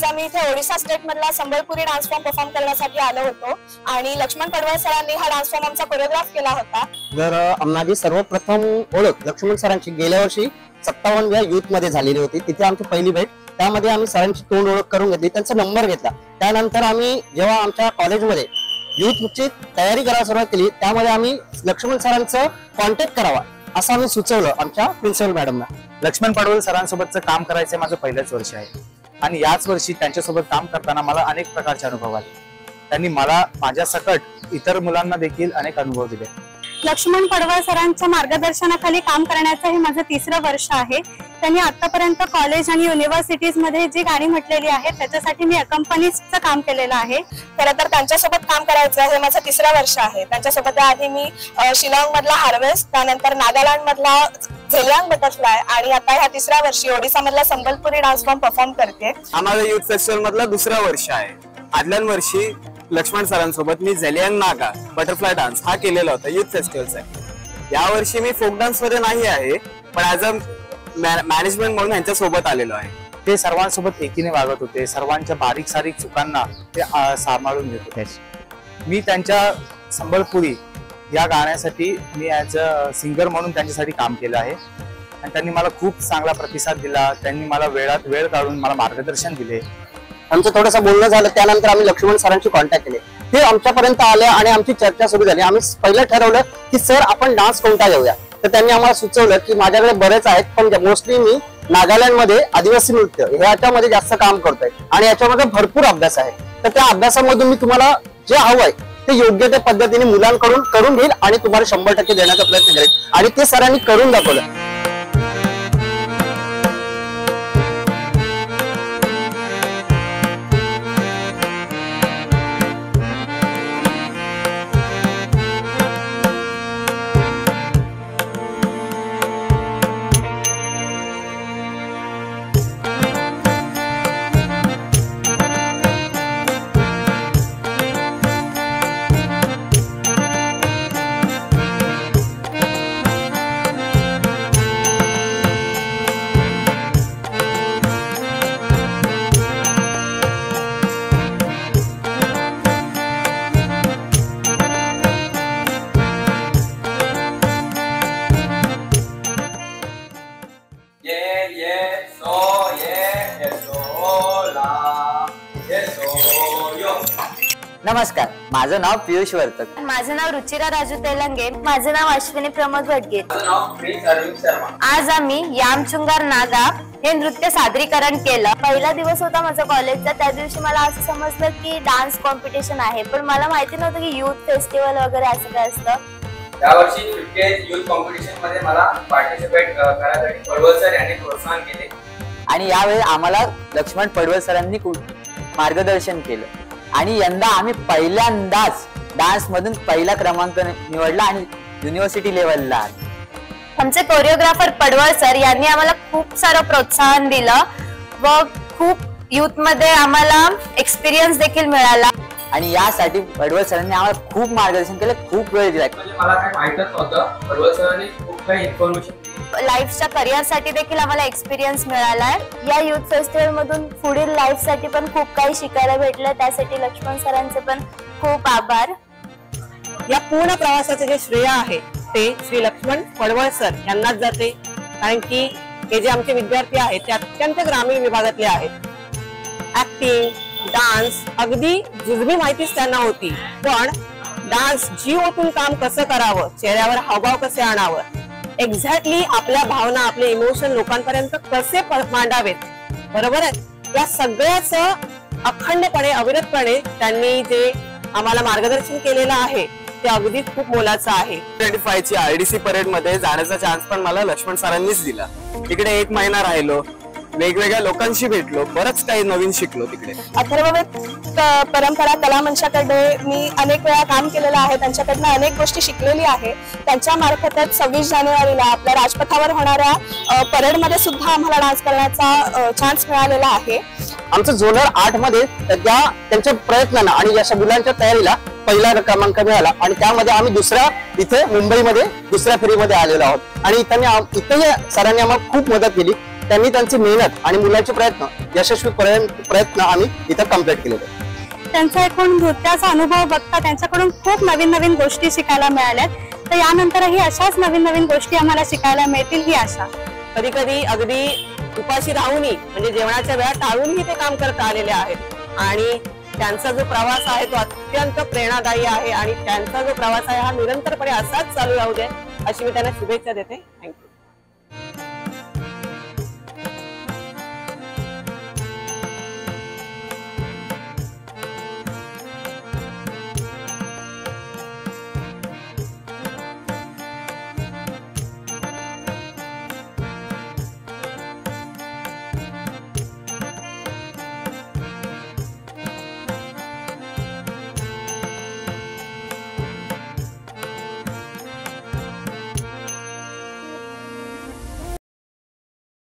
आज आम्ही इथे ओडिशा स्टेट मधला संबळपुरी डान्स फॉर्म परफॉर्म करण्यासाठी आलो होतो आणि लक्ष्मण पडवळ सरांनी हा डान्स फॉर्म आमचा कोरिओग्राफ केला होता। जर माझी सर्वप्रथम ओळख लक्ष्मण सरांची गेल्या वर्षी 57व्या युथ मध्ये झालेली होती। तिथे आमची पहिली भेट, त्यामध्ये आम्ही सरांची तोंड ओळख करून घेतली, त्यांचा नंबर घेतला। त्यानंतर आम्ही जेव्हा आमच्या कॉलेजमध्ये युथची तयारी करायला सुरुवात केली, त्यामध्ये आम्ही लक्ष्मण सरांचं कॉन्टॅक्ट करावा असं आम्ही सुचवलं आमच्या प्रिन्सिपल मॅडमला। लक्ष्मण पडवळ सरांसोबतचं काम करायचं माझं पहिलंच वर्ष आहे आणि याच वर्षी त्यांच्यासोबत काम करताना मला अनेक प्रकारचे अनुभव आले। त्यांनी मला माझ्या सकट इतर मुलांना देखील अनेक अनुभव दिले। लक्ष्मण पडवळ सरांच्या मार्गदर्शनाखाली काम करण्याचं हे माझं तिसरं वर्ष आहे। त्यांनी आतापर्यंत कॉलेज आणि युनिव्हर्सिटीज मध्ये जी गाणी म्हटलेली आहे त्याच्यासाठी मी अकंपनीचं काम केलेलं आहे। खरं तर त्यांच्यासोबत काम करायचं हे माझं तिसरं वर्ष आहे। त्यांच्यासोबत आधी मी शिलाँग मधला हार्वेस्ट, त्यानंतर नागालँड मधला झेलियांग बटरफ्लाय आणि आता ह्या तिसऱ्या वर्षी ओडिशा मधला संबलपुरी डान्स फॉर्म परफॉर्म करते। आम्हाला युथ फेस्टिवल मधला दुसरं वर्ष आहे। आदल्या वर्षी लक्ष्मण सरांसोबत मी झेलियांग नागा बटरफ्लाय डान्स हा केलेला होता युथ फेस्टिवलचा। या वर्षी मी फोक डान्स मध्ये नाही आहे, पण ऍज अ मॅनेजमेंट म्हणून यांच्या सोबत आलेलो आहे। ते सर्वांसोबत एकीने वागत होते, सर्वांच्या बारीक सारीक चुकांना ते सांभाळून घेत होते। मी त्यांच्या संबळपुरी या गाण्यासाठी मी ऍज अ सिंगर म्हणून त्यांच्यासाठी काम केलं आहे आणि त्यांनी मला खूप चांगला प्रतिसाद दिला। त्यांनी मला वेळात वेळ काढून मला मार्गदर्शन दिले। आमचं थोडंसं बोलणं झालं, त्यानंतर आम्ही लक्ष्मण सरांशी कॉन्टॅक्ट केले। ते आमच्यापर्यंत आले आणि आमची चर्चा सुरू झाली। आम्ही पहिलं ठरवलं की सर आपण डान्स कोणता घेऊया, तर त्यांनी आम्हाला सुचवलं की माझ्याकडे बरेच आहेत, पण मोस्टली मी नागालँड मध्ये आदिवासी नृत्य ह्याच्यामध्ये जास्त काम करतोय आणि याच्यामध्ये भरपूर अभ्यास आहे। तर त्या अभ्यासामधून मी तुम्हाला जे हवंय ते योग्य त्या पद्धतीने मुलांकडून करून घेईल आणि तुम्हाला 100% देण्याचा प्रयत्न करेल आणि ते सरांनी करून दाखवलं। नमस्कार, माझं नाव पियुष वर्तक। माझं नाव रुचिरा राजू तेलंगे। माझं नाव अश्विनी प्रमोद भटगे। आज आम्ही यामचुंगार नागा हे नृत्य सादरीकरण केलं। पहिला दिवस होता माझा कॉलेजचा। त्या दिवशी मला असं समजलं की डान्स कॉम्पिटिशन आहे, पण मला माहिती नव्हतं की युथ फेस्टिवल वगैरे असं काय असतं। यावर्षी 50th युथ कॉम्पिटिशन मध्ये मला पार्टिसिपेट करण्यासाठी पडवळ सर यांनी प्रोत्साहन केले आणि यावेळी आम्हाला लक्ष्मण पडवळ सरांनी मार्गदर्शन केलं आणि यंदा आम्ही पहिल्यांदाच डान्स मधून पहिला क्रमांक निवडला आणि युनिव्हर्सिटी लेवलला। आमचे कोरिओग्राफर पडवळ सर यांनी आम्हाला खूप सारं प्रोत्साहन दिलं व खूप युथ मध्ये आम्हाला एक्सपिरियन्स देखील मिळाला आणि यासाठी पडवळ सरांनी आम्हाला खूप मार्गदर्शन केलं, खूप वेळ दिला। म्हणजे मला काही माहितच नव्हतं, पडवळ सरांनी खूप काही इन्फॉर्मेशन लाईफच्या करिअर साठी देखील आम्हाला एक्सपिरियन्स मिळालाय। या युथ फेस्टिवल मधून पुढील लाईफ साठी पण खूप काही शिकायला भेटलं, त्यासाठी लक्ष्मण सरांचे पण खूप आभार। या पूर्ण प्रवासाचे जे श्रेय आहे ते श्री लक्ष्मण पडवळ सर यांनाच जाते, कारण की हे जे आमचे विद्यार्थी आहेत ते अत्यंत ग्रामीण विभागातले आहेत। ऍक्टिंग, डान्स अगदी जुजबी माहितीच त्यांना होती, पण डान्स जीव ओतून काम कसं करावं, चेहऱ्यावर हावभाव कसे आणावं, एक्झॅक्टली आपल्या भावना, आपले इमोशन लोकांपर्यंत कसे मांडावेत, बरोबर आहे, या सगळ्याचं अखंडपणे अविरतपणे त्यांनी जे आम्हाला मार्गदर्शन केलेलं आहे ते अगदी खूप मोलाचं आहे। 25 ची आरडीसी परेड मध्ये जाण्याचा चान्स पण मला लक्ष्मण सरांनीच दिला। तिकडे 1 महिना राहिलो, वेगवेगळ्या लोकांशी भेटलो, बरंच काही नवीन शिकलो तिकडे। अथर्ववेद परंपरा कला मंचाकडे मी अनेक वेळा काम केलेलं आहे, त्यांच्याकडनं अनेक गोष्टी शिकलेली आहे। त्यांच्या मार्फतच 26 जानेवारीला आपल्या राजपथावर होणाऱ्या परेड मध्ये सुद्धा आम्हाला डान्स करण्याचा चान्स मिळालेला आहे। आमचं झोनर 8 मध्ये त्यांच्या प्रयत्नानं आणि या मुलांच्या तयारीला पहिला क्रमांक मिळाला आणि त्यामध्ये आम्ही दुसऱ्या इथे मुंबईमध्ये दुसऱ्या फेरीमध्ये आलेलो आहोत आणि इथे सरांनी आम्हाला खूप मदत केली। त्यांनी त्यांची मेहनत आणि मुलाचे प्रयत्न, यशस्वी प्रयत्न आम्ही इथं कम्प्लीट केलेले. त्यांचा एकूण नृत्याचा अनुभव बघता त्यांच्याकडून खूप नवीन नवीन गोष्टी शिकायला मिळाल्यात. तर यानंतरही अशाच नवीन नवीन गोष्टी आम्हाला शिकायला मिळतील ही आशा. कधी कधी अगदी उपाशी राहूनही म्हणजे जेवणाच्या वेळा टाळूनही ते काम करत आलेले आहेत आणि त्यांचा जो प्रवास आहे तो अत्यंत प्रेरणादायी आहे आणि त्यांचा जो प्रवास आहे हा निरंतरपणे असाच चालू राहू दे अशी मी त्यांना शुभेच्छा देते. थँक्यू.